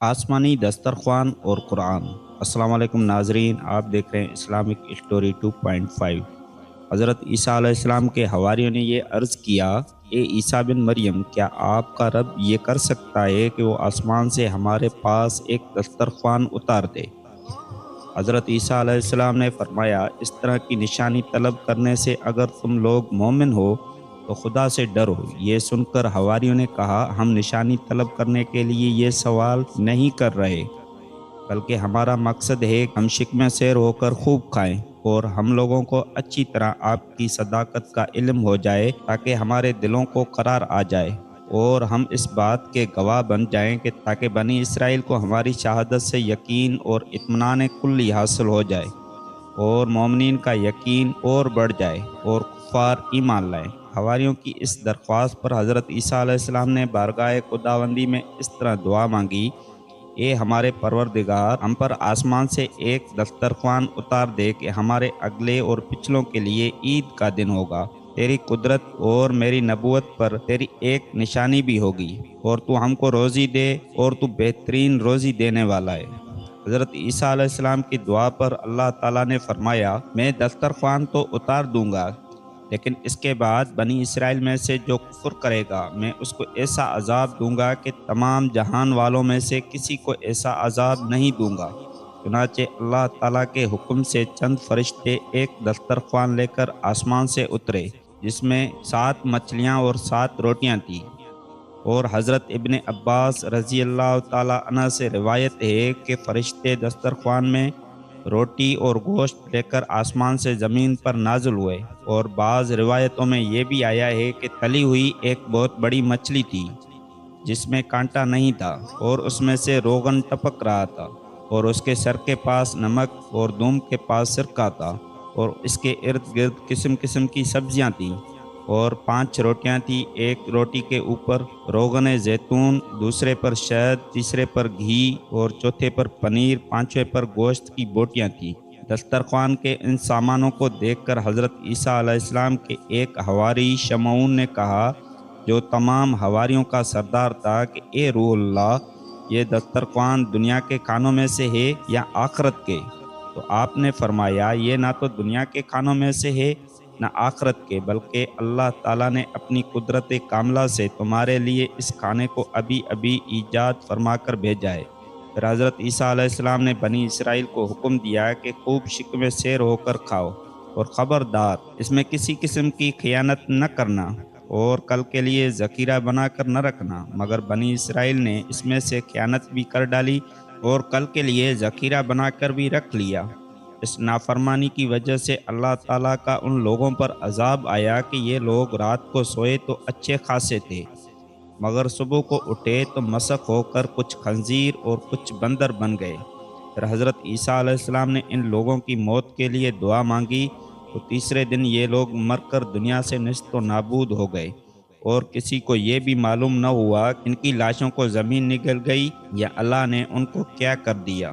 آسمانی دسترخوان اور قرآن۔ السلام علیکم ناظرین، آپ دیکھ رہے ہیں اسلامک اسٹوری 2.5۔ حضرت عیسیٰ علیہ السلام کے حواریوں نے یہ عرض کیا، اے عیسیٰ بن مریم، کیا آپ کا رب یہ کر سکتا ہے کہ وہ آسمان سے ہمارے پاس ایک دسترخوان اتار دے؟ حضرت عیسیٰ علیہ السلام نے فرمایا، اس طرح کی نشانی طلب کرنے سے اگر تم لوگ مومن ہو تو خدا سے ڈرو۔ یہ سن کر حواریوں نے کہا، ہم نشانی طلب کرنے کے لیے یہ سوال نہیں کر رہے، بلکہ ہمارا مقصد ہے کہ ہم شکم سیر ہو کر خوب کھائیں اور ہم لوگوں کو اچھی طرح آپ کی صداقت کا علم ہو جائے تاکہ ہمارے دلوں کو قرار آ جائے اور ہم اس بات کے گواہ بن جائیں کہ تاکہ بنی اسرائیل کو ہماری شہادت سے یقین اور اطمینان کلی حاصل ہو جائے اور مومنین کا یقین اور بڑھ جائے اور کفار ایمان لائیں۔ حواریوں کی اس درخواست پر حضرت عیسیٰ علیہ السلام نے بارگاہ خداوندی میں اس طرح دعا مانگی، اے ہمارے پروردگار، ہم پر آسمان سے ایک دسترخوان اتار دے کہ ہمارے اگلے اور پچھلوں کے لیے عید کا دن ہوگا۔ تیری قدرت اور میری نبوت پر تیری ایک نشانی بھی ہوگی اور تو ہم کو روزی دے اور تو بہترین روزی دینے والا ہے۔ حضرت عیسیٰ علیہ السلام کی دعا پر اللہ تعالیٰ نے فرمایا، میں دسترخوان تو اتار دوں گا، لیکن اس کے بعد بنی اسرائیل میں سے جو کفر کرے گا میں اس کو ایسا عذاب دوں گا کہ تمام جہان والوں میں سے کسی کو ایسا عذاب نہیں دوں گا۔ چنانچہ اللہ تعالیٰ کے حکم سے چند فرشتے ایک دسترخوان لے کر آسمان سے اترے، جس میں 7 مچھلیاں اور 7 روٹیاں تھیں، اور حضرت ابن عباس رضی اللہ تعالیٰ عنہ سے روایت ہے کہ فرشتے دسترخوان میں روٹی اور گوشت لے کر آسمان سے زمین پر نازل ہوئے، اور بعض روایتوں میں یہ بھی آیا ہے کہ تلی ہوئی ایک بہت بڑی مچھلی تھی جس میں کانٹا نہیں تھا اور اس میں سے روغن ٹپک رہا تھا، اور اس کے سر کے پاس نمک اور دم کے پاس سرکہ تھا، اور اس کے ارد گرد قسم قسم کی سبزیاں تھیں، اور 5 روٹیاں تھیں، ایک روٹی کے اوپر روغن زیتون، دوسرے پر شہد، تیسرے پر گھی اور چوتھے پر پنیر، 5ویں پر گوشت کی بوٹیاں تھیں۔ دسترخوان کے ان سامانوں کو دیکھ کر حضرت عیسیٰ علیہ السلام کے ایک حواری شمعون نے کہا، جو تمام حواریوں کا سردار تھا، کہ اے روح اللہ، یہ دسترخوان دنیا کے کھانوں میں سے ہے یا آخرت کے؟ تو آپ نے فرمایا، یہ نہ تو دنیا کے کھانوں میں سے ہے نہ آخرت کے، بلکہ اللہ تعالیٰ نے اپنی قدرت کاملہ سے تمہارے لیے اس کھانے کو ابھی ابھی ایجاد فرما کر بھیجا ہے۔ پھر حضرت عیسیٰ علیہ السلام نے بنی اسرائیل کو حکم دیا کہ خوب شکم سیر ہو کر کھاؤ، اور خبردار اس میں کسی قسم کی خیانت نہ کرنا اور کل کے لیے ذخیرہ بنا کر نہ رکھنا۔ مگر بنی اسرائیل نے اس میں سے خیانت بھی کر ڈالی اور کل کے لیے ذخیرہ بنا کر بھی رکھ لیا۔ اس نافرمانی کی وجہ سے اللہ تعالیٰ کا ان لوگوں پر عذاب آیا کہ یہ لوگ رات کو سوئے تو اچھے خاصے تھے، مگر صبح کو اٹھے تو مسخ ہو کر کچھ خنزیر اور کچھ بندر بن گئے۔ پھر حضرت عیسیٰ علیہ السلام نے ان لوگوں کی موت کے لیے دعا مانگی تو تیسرے دن یہ لوگ مر کر دنیا سے نیست و نابود ہو گئے، اور کسی کو یہ بھی معلوم نہ ہوا کہ ان کی لاشوں کو زمین نگل گئی یا اللہ نے ان کو کیا کر دیا۔